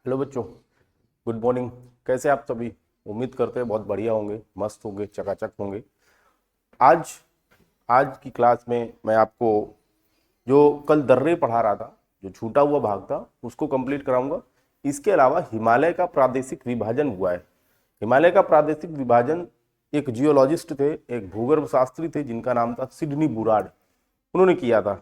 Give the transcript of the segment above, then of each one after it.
Hello बच्चों, good morning. कैसे आप सभी? उम्मीद करते हैं बहुत बढ़िया होंगे, मस्त होंगे, चकाचक होंगे। आज आज की क्लास में मैं आपको जो कल दर्रे पढ़ा रहा था, जो छूटा हुआ भाग था, उसको कंप्लीट कराऊंगा। इसके अलावा हिमालय का प्रादेशिक विभाजन हुआ है। हिमालय का प्रादेशिक विभाजन एक जियोलॉजिस्ट थे, एक भूगर्भ शास्त्री थे जिनका नाम था सिडनी बुराड, उन्होंने किया था।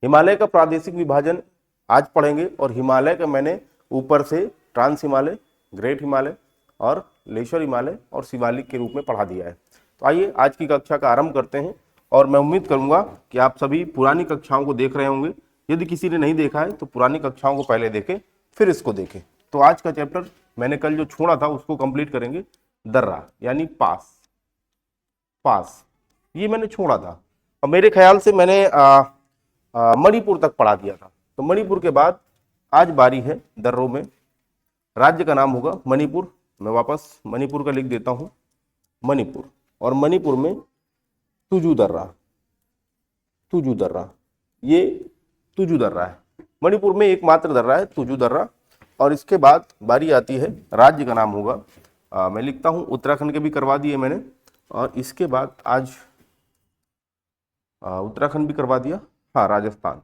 हिमालय का प्रादेशिक विभाजन आज पढ़ेंगे। और हिमालय का मैंने ऊपर से ट्रांस हिमालय, ग्रेट हिमालय और लेशर हिमालय और शिवालिक के रूप में पढ़ा दिया है। तो आइए आज की कक्षा का आरंभ करते हैं। और मैं उम्मीद करूंगा कि आप सभी पुरानी कक्षाओं को देख रहे होंगे। यदि किसी ने नहीं देखा है तो पुरानी कक्षाओं को पहले देखें, फिर इसको देखें। तो आज का चैप्टर मैंने कल जो छोड़ा था उसको कंप्लीट करेंगे। दर्रा यानी पास। पास ये मैंने छोड़ा था और मेरे ख्याल से मैंने मणिपुर तक पढ़ा दिया था। तो मणिपुर के बाद आज बारी है दर्रों में। राज्य का नाम होगा मणिपुर। मैं वापस मणिपुर का लिख देता हूं, मणिपुर। और मणिपुर में तुजू दर्रा, तुजू दर्रा, ये तुजू दर्रा है। मणिपुर में एकमात्र दर्रा है तुजू दर्रा। और इसके बाद बारी आती है, राज्य का नाम होगा मैं लिखता हूं, उत्तराखंड के भी करवा दिए मैंने। और इसके बाद आज उत्तराखंड भी करवा दिया। हाँ, राजस्थान।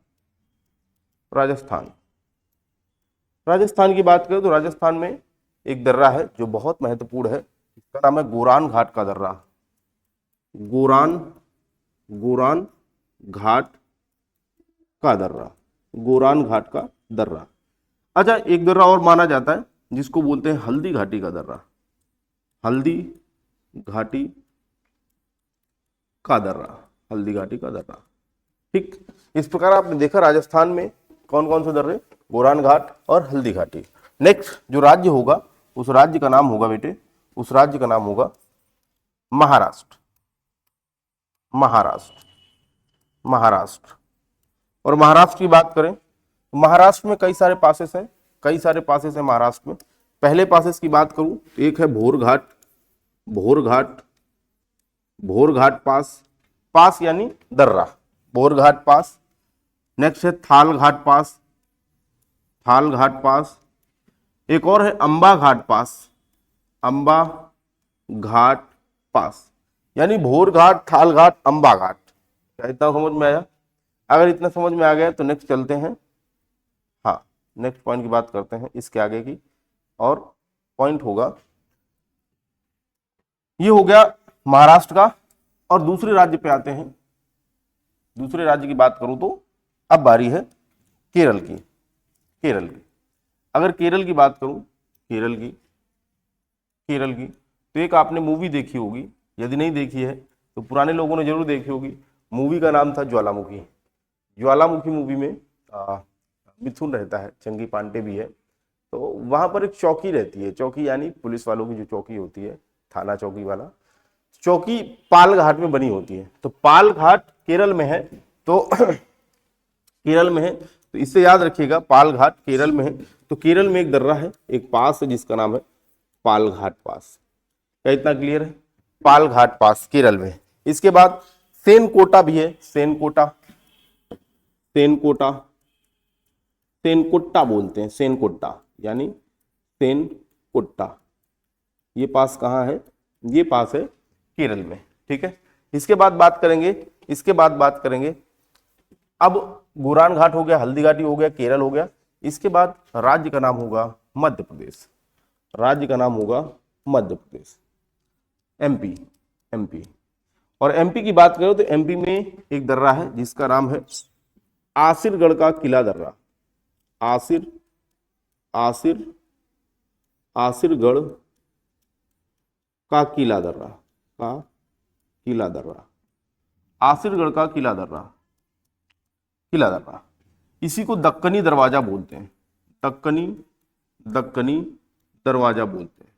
राजस्थान राजस्थान की बात करें तो राजस्थान में एक दर्रा है जो बहुत महत्वपूर्ण है। इसका नाम है गोरान घाट का दर्रा। गोरान गोरान घाट का दर्रा, गोरान घाट का दर्रा। अच्छा, एक दर्रा और माना जाता है जिसको बोलते हैं हल्दी घाटी का दर्रा। हल्दी घाटी का दर्रा, हल्दी घाटी का दर्रा। ठीक, इस प्रकार आपने देखा राजस्थान में कौन कौन से दर्रे, गोरान घाट और हल्दी घाटी। नेक्स्ट जो राज्य होगा उस राज्य का नाम होगा बेटे, उस राज्य का नाम होगा महाराष्ट्र। महाराष्ट्र, महाराष्ट्र। और महाराष्ट्र की बात करें तो महाराष्ट्र में कई सारे पासेस हैं, कई सारे पासेस हैं महाराष्ट्र में। पहले पासेस की बात करूं तो एक है भोर घाट, भोर घाट, भोर घाट पास। पास यानी दर्रा, भोर घाट पास। नेक्स्ट है थाल घाट पास, थाल घाट पास। एक और है अंबा घाट पास, अंबा घाट पास। यानी भोर घाट, थाल घाट, अंबा घाट। क्या इतना समझ में आया? अगर इतना समझ में आ गया तो नेक्स्ट चलते हैं। हाँ, नेक्स्ट पॉइंट की बात करते हैं इसके आगे की। और पॉइंट होगा, ये हो गया महाराष्ट्र का। और दूसरे राज्य पे आते हैं। दूसरे राज्य की बात करूं तो अब बारी है केरल की। केरल की, अगर केरल की बात करूं, केरल की, केरल की, तो एक आपने मूवी देखी होगी। यदि नहीं देखी है तो पुराने लोगों ने जरूर देखी होगी। मूवी का नाम था ज्वालामुखी। ज्वालामुखी मूवी में मिथुन रहता है, चंगी पांडे भी है। तो वहां पर एक चौकी रहती है, चौकी यानी पुलिस वालों की जो चौकी होती है, थाना चौकी वाला, चौकी पाल घाट में बनी होती है। तो पाल घाट केरल में है। तो केरल में है, तो इससे याद रखिएगा पाल घाट केरल में है। तो केरल में एक दर्रा है, एक पास है जिसका नाम है पाल घाट पास। क्या इतना क्लियर है? पाल घाट पास केरल में। इसके बाद सेनकोटा भी है, सेनकोटा, सेनकोटा, सेनकोट्टा बोलते हैं, सेनकोट्टा यानी सेनकोट्टा। ये पास कहाँ है? ये पास है केरल में। ठीक है, इसके बाद बात करेंगे, इसके बाद बात करेंगे। अब गोरान घाट हो गया, हल्दी घाटी हो गया, केरल हो गया। इसके बाद राज्य का नाम होगा मध्य प्रदेश। राज्य का नाम होगा मध्य प्रदेश, एमपी, एमपी। और एमपी की बात करो तो एमपी में एक दर्रा है जिसका नाम है आसिरगढ़ का किला दर्रा। आसिर, आसिर, आसिरगढ़ का किला दर्रा, का किला दर्रा, आसिरगढ़ का किला दर्रा, किला दर्रा। इसी को दक्कनी दरवाजा बोलते हैं, दक्कनी, दक्कनी दरवाजा बोलते हैं।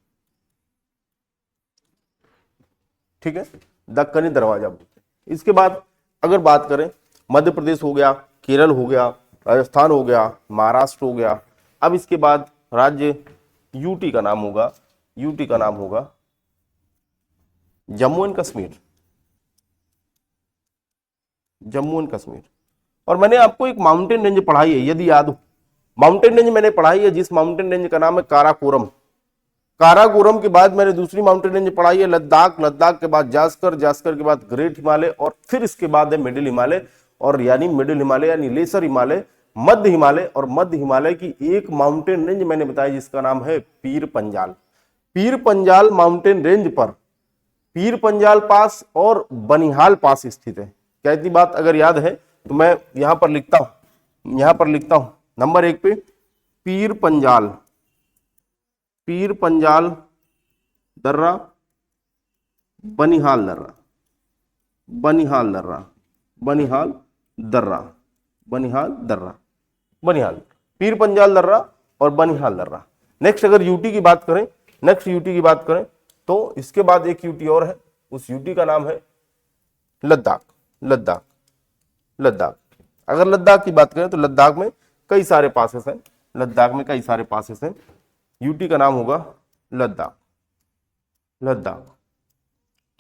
ठीक है, दक्कनी दरवाजा बोलते हैं। इसके बाद अगर बात करें, मध्य प्रदेश हो गया, केरल हो गया, राजस्थान हो गया, महाराष्ट्र हो गया। अब इसके बाद राज्य यूटी का नाम होगा, यूटी का नाम होगा जम्मू एंड कश्मीर, जम्मू एंड कश्मीर। और मैंने आपको एक माउंटेन रेंज पढ़ाई है, यदि याद हो, माउंटेन रेंज मैंने पढ़ाई है जिस माउंटेन रेंज का नाम है काराकोरम। काराकोरम के बाद मैंने दूसरी माउंटेन रेंज पढ़ाई है लद्दाख, लद्दाख के बाद जास्कर, जास्कर के बाद ग्रेट हिमालय और फिर इसके बाद है मिडिल हिमालय, और यानी मिडिल हिमालय यानी लेसर हिमालय, मध्य हिमालय, और मध्य हिमालय की एक माउंटेन रेंज मैंने बताया जिसका नाम है पीर पंजाल। पीर पंजाल माउंटेन रेंज पर पीर पंजाल पास और बनिहाल पास स्थित है। क्या इतनी बात अगर याद है तो मैं यहां पर लिखता हूं, नंबर 1 पे पीर पंजाल, पीर पंजाल दर्रा, बनिहाल दर्रा, बनिहाल दर्रा, बनिहाल दर्रा, बनिहाल दर्रा, बनिहाल, पीर पंजाल दर्रा और बनिहाल दर्रा। नेक्स्ट अगर यूटी की बात करें, तो इसके बाद एक यूटी और है, उस यूटी का नाम है लद्दाख। लद्दाख, लद्दाख। अगर लद्दाख की बात करें तो लद्दाख में कई सारे पासेस हैं, लद्दाख में कई सारे पासेस हैं। यूटी का नाम होगा लद्दाख, लद्दाख।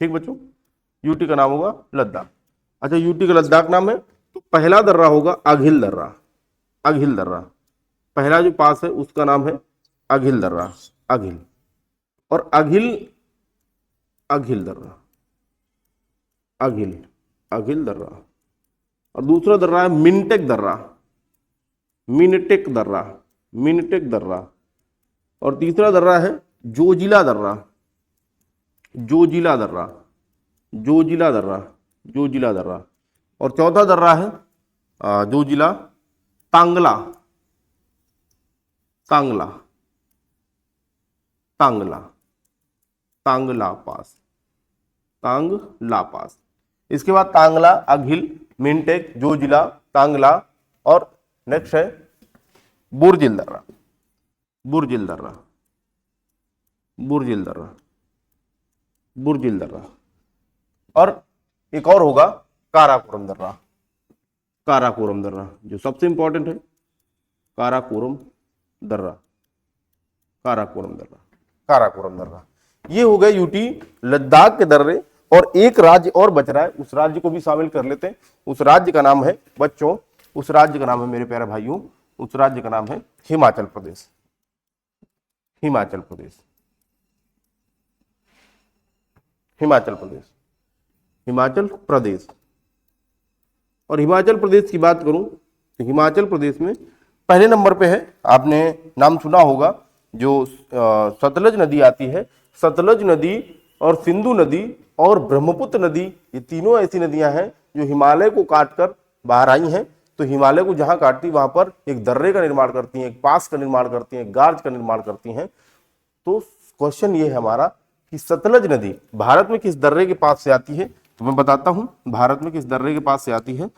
ठीक बच्चों, यूटी का नाम होगा लद्दाख। अच्छा, यूटी का लद्दाख नाम है तो पहला दर्रा होगा अघिल दर्रा, अघिल दर्रा। पहला जो पास है उसका नाम है अघिल दर्रा, अघिल, और अघिल, अघिल दर्रा, अघिल, अघिल दर्रा। और दूसरा दर्रा है मिनटेक दर्रा, मिनटेक दर्रा, मिनटेक दर्रा। और तीसरा दर्रा है जोजिला दर्रा, जोजिला दर्रा, जोजिला दर्रा, जोजिला दर्रा। और चौथा दर्रा है जोजिला तांगला, तांगला, तांगला, तांगला पास, तांगला पास। इसके बाद तांगला, अघिल, मिनटेक, जोजिला, तांगला, और नेक्स्ट है बुर्जिल दर्रा, बुर्जिल दर्रा, बुर्जिल दर्रा, बुर्जिल दर्रा। और एक और होगा काराकोरम दर्रा, काराकोरम दर्रा जो सबसे इंपॉर्टेंट है, काराकोरम दर्रा, काराकोरम दर्रा, काराकोरम दर्रा। ये हो गए यूटी लद्दाख के दर्रे। और एक राज्य और बच रहा है, उस राज्य को भी शामिल कर लेते हैं। उस राज्य का नाम है बच्चों, उस राज्य का नाम है मेरे प्यारे भाइयों, उस राज्य का नाम है हिमाचल प्रदेश, हिमाचल प्रदेश, हिमाचल प्रदेश, हिमाचल प्रदेश। और हिमाचल प्रदेश की बात करूं तो हिमाचल प्रदेश में पहले नंबर पे है, आपने नाम सुना होगा, जो सतलज नदी आती है, सतलज नदी और सिंधु नदी और ब्रह्मपुत्र नदी, ये तीनों ऐसी नदियां हैं जो हिमालय को काटकर बाहर आई हैं। तो हिमालय को जहां काटती वहां पर एक दर्रे का निर्माण करती हैं, एक पास का निर्माण करती हैं, एक गार्ज का निर्माण करती हैं। तो क्वेश्चन ये है हमारा कि सतलज नदी भारत में किस दर्रे के पास से आती है, तो मैं बताता हूं भारत में किस दर्रे के पास से आती है।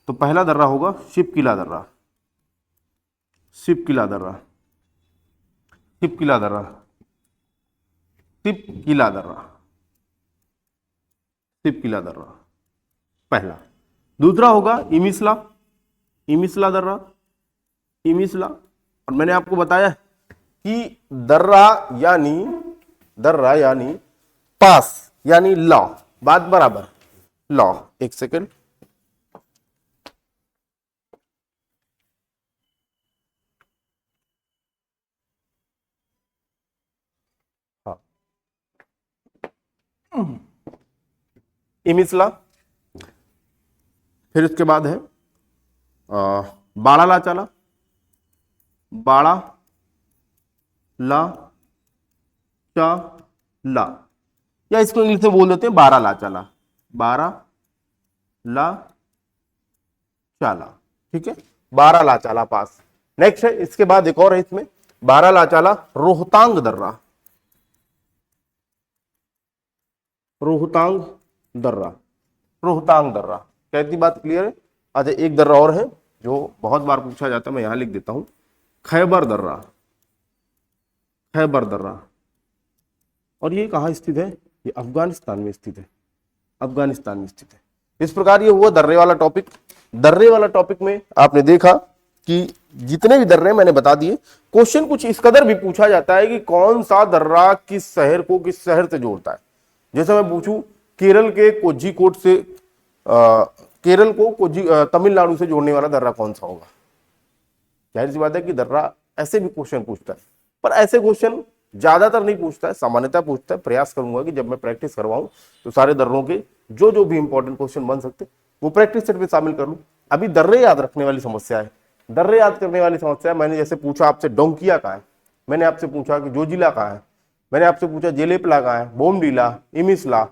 तो पहला दर्रा होगा शिपकिला दर्रा, शिपकिला दर्रा, शिपकिला दर्रा, शिपकिला दर्रा, शिपकिला दर्रा पहला। दूसरा होगा इमिसला, इमिसला दर्रा, इमिसला। और मैंने आपको बताया कि दर्रा यानी पास यानी लॉ, बात बराबर, लॉ। एक सेकेंड, हाँ, इमिसला। फिर उसके बाद है बाड़ा लाचाला, बाड़ा ला चा ला, या इसको इंग्लिश में बोल देते हैं बारा लाचाला, बारा ला चाला। ठीक है, बारा लाचाला पास। नेक्स्ट है, इसके बाद एक और है इसमें, बारा लाचाला रोहतांग दर्रा, रोहतांग दर्रा, रोहतांग दर्रा। क्या इतनी बात क्लियर है? अच्छा, एक दर्रा और है जो बहुत बार पूछा जाता है, मैं यहां लिख देता हूं, खैबर दर्रा, खैबर दर्रा। और ये कहां स्थित है? ये अफगानिस्तान में स्थित है, अफगानिस्तान में स्थित है। इस प्रकार ये हुआ दर्रे वाला टॉपिक। दर्रे वाला टॉपिक में आपने देखा कि जितने भी दर्रे मैंने बता दिए। क्वेश्चन कुछ इस कदर भी पूछा जाता है कि कौन सा दर्रा किस शहर को किस शहर से जोड़ता है। जैसे मैं पूछूं केरल के कोझिकोड से केरल को तमिलनाडु से जोड़ने वाला दर्रा कौन सा होगा? जाहिर सी बात है कि दर्रा ऐसे भी क्वेश्चन पूछता है, पर ऐसे क्वेश्चन ज्यादातर नहीं पूछता है, सामान्यतः पूछता है। प्रयास करूंगा कि जब मैं प्रैक्टिस करवाऊं तो सारे दर्रों के जो जो भी इंपॉर्टेंट क्वेश्चन बन सकते वो प्रैक्टिस सेट में शामिल कर लूं। अभी दर्रे याद रखने वाली समस्या है, दर्रे याद करने वाली समस्या। मैंने जैसे पूछा आपसे डोंकिया कहाँ है, मैंने आपसे पूछा कि जोजिला कहाँ है, मैंने आपसे पूछा जेलेपला कहाँ है, बोमडीला, इमिसला,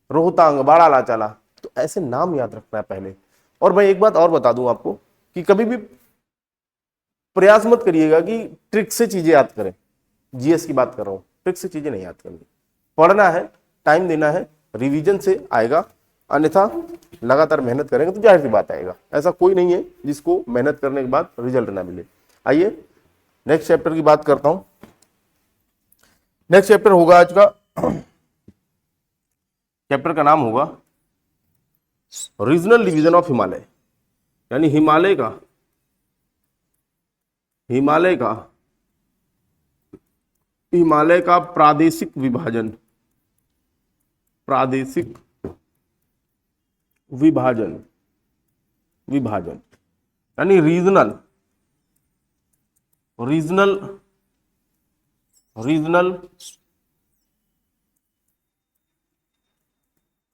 रोहतांग, बाड़ा लाचाला। तो ऐसे नाम याद रखना है पहले। और मैं एक बात और बता दूं आपको कि कभी भी प्रयास मत करिएगा कि ट्रिक से चीजें याद करें। जीएस की बात कर रहा हूं, ट्रिक से चीजें नहीं याद करनी, पढ़ना है, टाइम देना है, रिवीजन से आएगा, अन्यथा लगातार मेहनत करेंगे तो जाहिर सी बात आएगा। ऐसा कोई नहीं है जिसको मेहनत करने के बाद रिजल्ट ना मिले। आइए नेक्स्ट चैप्टर की बात करता हूं। नेक्स्ट चैप्टर होगा आज का, चैप्टर का नाम होगा रीजनल डिवीजन ऑफ हिमालय, यानी हिमालय का प्रादेशिक विभाजन, यानी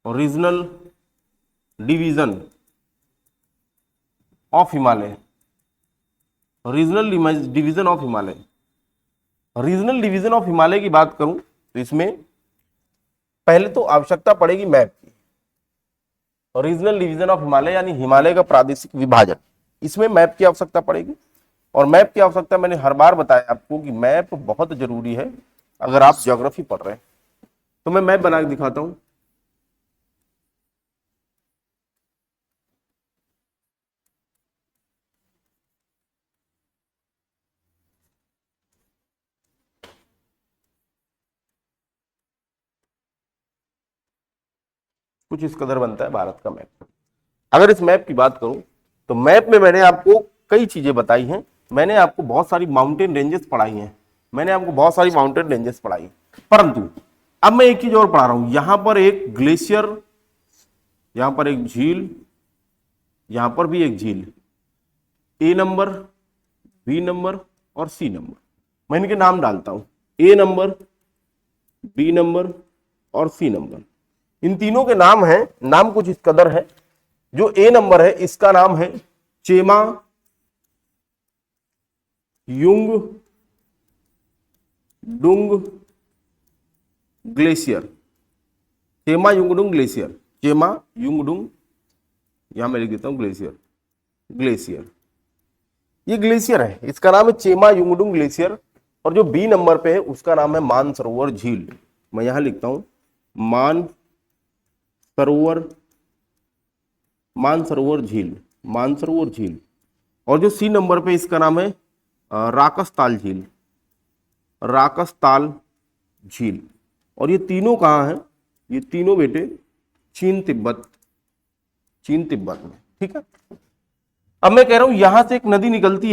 regional division of Himalaya, regional division of Himalaya. Regional division of Himalaya की बात करूं तो इसमें पहले तो आवश्यकता पड़ेगी मैप की। रीजनल डिवीजन ऑफ हिमालय यानी हिमालय का प्रादेशिक विभाजन, इसमें मैप की आवश्यकता पड़ेगी। और मैप की आवश्यकता मैंने हर बार बताया आपको कि मैप बहुत जरूरी है अगर आप ज्योग्राफी पढ़ रहे हैं। तो मैं मैप बना के दिखाता हूं। कुछ इस कदर बनता है भारत का मैप। अगर इस मैप की बात करूं तो मैप में मैंने आपको कई चीजें बताई हैं। मैंने आपको बहुत सारी माउंटेन रेंजेस पढ़ाई हैं, परंतु अब मैं एक चीज और पढ़ा रहा हूं। यहां पर एक ग्लेशियर, यहां पर एक झील, यहां पर भी एक झील, ए नंबर, बी नंबर और सी नंबर। मैं इनके नाम डालता हूं, ए नंबर, बी नंबर और सी नंबर। इन तीनों के नाम हैं, नाम कुछ इस कदर है। जो ए नंबर है इसका नाम है Chema Jung डुंग glacier, Chema Yungdung glacier, Chema Yungdung, यहां मैं लिख देता हूं ग्लेशियर, ये ग्लेशियर है, इसका नाम है चेमा युंगडुंग ग्लेशियर। और जो बी नंबर पे है उसका नाम है मानसरोवर झील। मैं यहां लिखता हूं मानसरोवर झील। और जो सी नंबर पे इसका नाम है राकसताल झील। और ये तीनों कहाँ हैं? ये तीनों बेटे चीन तिब्बत में, ठीक है। अब मैं कह रहा हूं यहां से एक नदी निकलती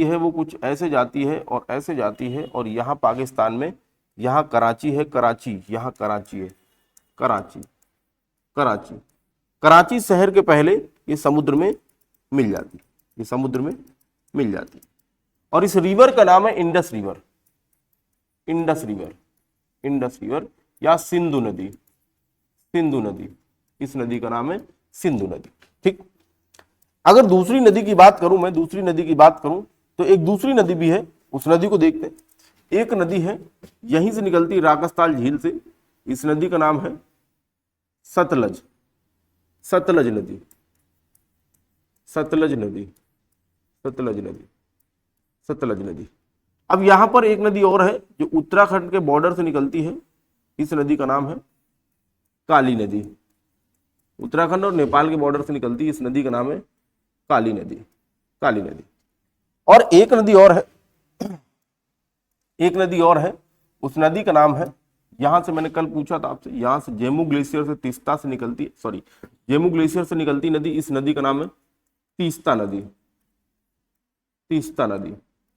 है, वो कुछ ऐसे जाती है और ऐसे जाती है, और यहां पाकिस्तान में, यहां कराची है, यहां कराची शहर के पहले ये समुद्र में मिल जाती, और इस रिवर का नाम है इंडस रिवर या सिंधु नदी। इस नदी का नाम है सिंधु नदी, ठीक। अगर दूसरी नदी की बात करूं तो एक दूसरी नदी भी है, उस नदी को देखते हैं। एक नदी है यहीं से निकलती, राकसताल झील से। इस नदी का नाम है सतलज नदी। अब यहां पर एक नदी और है जो उत्तराखंड के बॉर्डर से निकलती है। इस नदी का नाम है काली नदी। उत्तराखंड और नेपाल के बॉर्डर से निकलती है, इस नदी का नाम है काली नदी। और एक नदी और है, उस नदी का नाम है, यहां से मैंने कल पूछा था आपसे, यहां से जेमू ग्लेशियर से तीस्ता से निकलती, जेमू ग्लेशियर से निकलती नदी, इस नदी का नाम है तीस्ता नदी,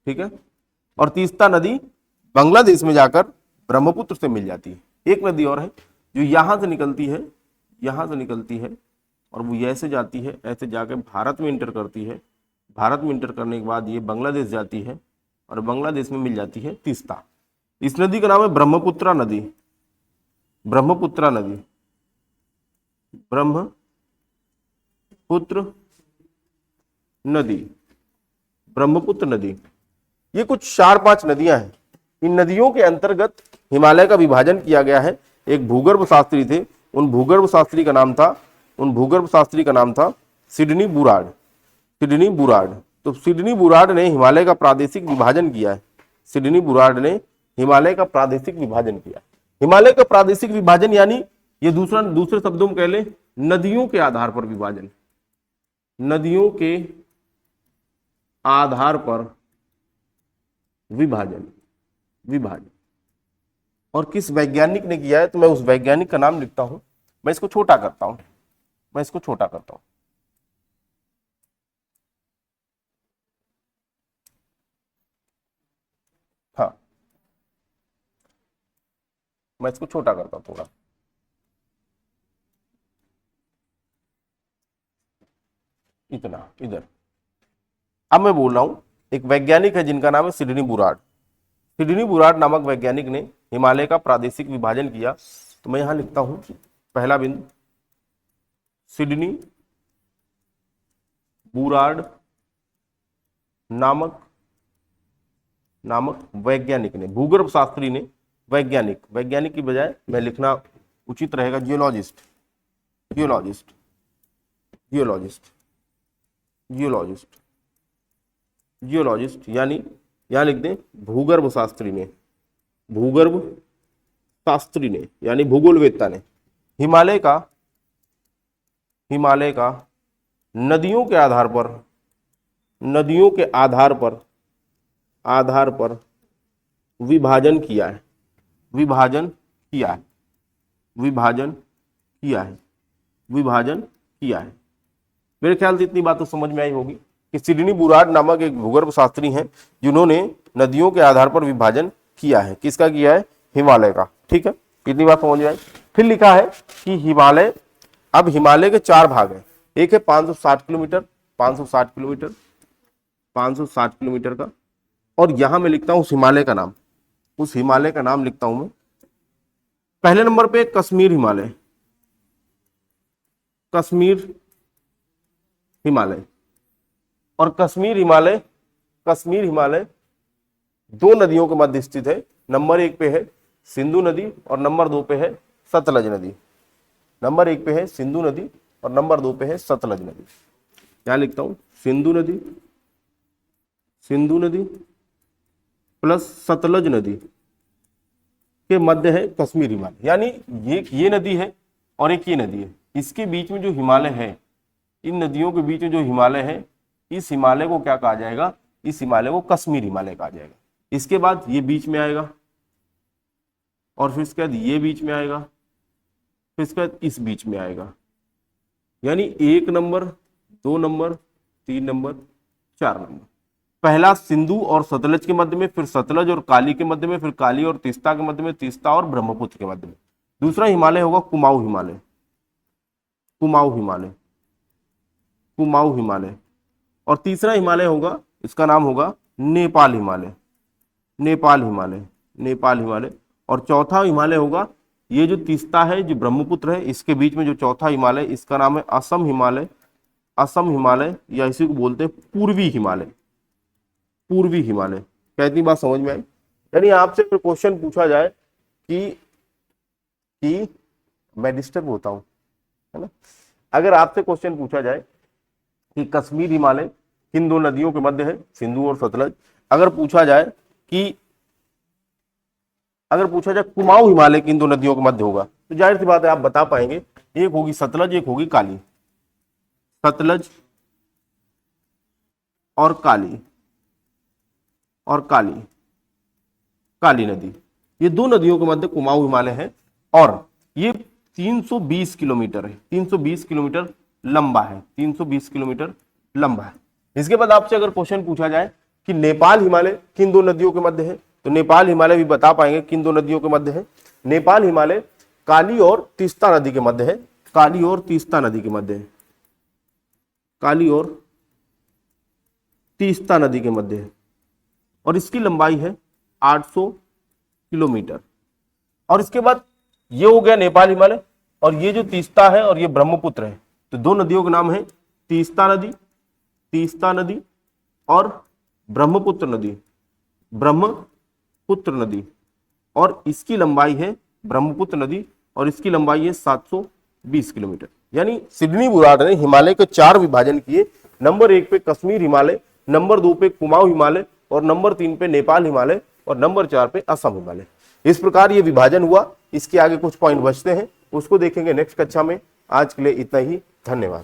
ठीक है। और तीस्ता नदी बांग्लादेश में जाकर ब्रह्मपुत्र से मिल जाती है। एक नदी और है जो यहां से निकलती है, और वो ऐसे जाती है, ऐसे जाकर भारत में इंटर करती है, भारत में इंटर करने के बाद ये बांग्लादेश जाती है और बांग्लादेश में मिल जाती है तीस्ता। इस नदी का नाम है ब्रह्मपुत्रा नदी। ब्रह्मपुत्रा नदी, ब्रह्मपुत्र नदी, ब्रह्मपुत्र नदी। ये कुछ 4-5 नदियां हैं। इन नदियों के अंतर्गत हिमालय का विभाजन किया गया है। एक भूगर्भ शास्त्री थे, उन भूगर्भ शास्त्री का नाम था सिडनी बुराड। Sydney Burrard. तो सिडनी बुराड ने हिमालय का प्रादेशिक विभाजन किया है। सिडनी बुराड ने हिमालय का प्रादेशिक विभाजन किया। हिमालय का प्रादेशिक विभाजन यानी ये दूसरे शब्दों में कह ले नदियों के आधार पर विभाजन। नदियों के आधार पर विभाजन। और किस वैज्ञानिक ने किया है तो मैं उस वैज्ञानिक का नाम लिखता हूं। मैं इसको छोटा करता हूं। हाँ, मैं इसको छोटा करता हूं थोड़ा। इतना इधर। अब मैं बोल रहा हूं एक वैज्ञानिक है जिनका नाम है सिडनी बुराड। सिडनी बुराड नामक वैज्ञानिक ने हिमालय का प्रादेशिक विभाजन किया। तो मैं यहां लिखता हूं पहला बिंदु, सिडनी बुराड नामक वैज्ञानिक ने, भूगर्भ शास्त्री ने, वैज्ञानिक की बजाय मैं लिखना उचित रहेगा जियोलॉजिस्ट। यानी यहां लिख दें भूगर्भ शास्त्री ने यानी भूगोलवेत्ता ने हिमालय का नदियों के आधार पर विभाजन किया है। मेरे ख्याल से इतनी बात तो समझ में आई होगी कि सिडनी बुराड नामक एक भूगर्भ शास्त्री हैं जिन्होंने नदियों के आधार पर विभाजन किया है। किसका किया है? हिमालय का। ठीक है, इतनी बात समझ में आई। फिर लिखा है कि हिमालय के 4 भाग हैं। एक है 560 किलोमीटर का, और यहां मैं लिखता हूं उस हिमालय का नाम लिखता हूं मैं। पहले नंबर पे कश्मीर हिमालय। और कश्मीर हिमालय 2 नदियों के मध्य स्थित है। नंबर 1 पे है सिंधु नदी और नंबर 2 पे है सतलज नदी। नंबर 1 पे है सिंधु नदी और नंबर 2 पे है सतलज नदी। क्या लिखता हूं? सिंधु नदी प्लस सतलज नदी के मध्य है कश्मीर हिमालय। यानी ये नदी है और एक ये नदी है। इसके बीच में जो हिमालय है, इन नदियों के बीच में जो हिमालय है, इस हिमालय को क्या कहा जाएगा? इस हिमालय को कश्मीर हिमालय कहा जाएगा। इसके बाद ये बीच में आएगा और फिर इसके बाद ये बीच में आएगा, फिर इसके बाद इस बीच में आएगा। यानी 1 नंबर, 2 नंबर, 3 नंबर, 4 नंबर। पहला सिंधु और सतलज के मध्य में, फिर सतलज और काली के मध्य में, फिर काली और तीस्ता के मध्य में, तीस्ता और ब्रह्मपुत्र के मध्य में। दूसरा हिमालय होगा कुमाऊं हिमालय। और तीसरा हिमालय होगा, इसका नाम होगा नेपाल हिमालय। और चौथा हिमालय होगा, ये जो तीस्ता है, जो ब्रह्मपुत्र है, इसके बीच में जो चौथा हिमालय, इसका नाम है असम हिमालय, या इसी को बोलते हैं पूर्वी हिमालय। क्या इतनी बात समझ में आई? यानी आपसे फिर क्वेश्चन पूछा जाए कि मैं डिस्टर्ब होता हूं, है ना? अगर आपसे क्वेश्चन पूछा जाए कि कश्मीर हिमालय किन 2 नदियों के मध्य है, सिंधु और सतलज। अगर पूछा जाए कुमाऊं हिमालय किन 2 नदियों के मध्य होगा, तो जाहिर सी बात है आप बता पाएंगे, एक होगी सतलज, एक होगी काली। सतलज और काली नदी, ये 2 नदियों के मध्य कुमाऊं हिमालय है। और ये 320 किलोमीटर है, 320 किलोमीटर लंबा है, 320 किलोमीटर लंबा है। इसके बाद आपसे अगर क्वेश्चन पूछा जाए कि नेपाल हिमालय किन 2 नदियों के मध्य है, तो नेपाल हिमालय भी बता पाएंगे किन 2 नदियों के मध्य है। नेपाल हिमालय काली और तीस्ता नदी के मध्य है। काली और तीस्ता नदी के मध्य है और इसकी लंबाई है 800 किलोमीटर। और इसके बाद ये हो गया नेपाल हिमालय, और ये जो तीस्ता है और ये ब्रह्मपुत्र है, तो दो नदियों का नाम है तीस्ता नदी और ब्रह्मपुत्र नदी, ब्रह्मपुत्र नदी। और इसकी लंबाई है, ब्रह्मपुत्र नदी, और इसकी लंबाई है 720 किलोमीटर। यानी सिडनी बुराड़ ने हिमालय के 4 विभाजन किए। नंबर 1 पे कश्मीर हिमालय, नंबर 2 पे कुमाऊं हिमालय, और नंबर 3 पे नेपाल हिमालय, और नंबर 4 पे असम हिमालय। इस प्रकार ये विभाजन हुआ। इसके आगे कुछ पॉइंट बचते हैं, उसको देखेंगे नेक्स्ट कक्षा में। आज के लिए इतना ही, धन्यवाद।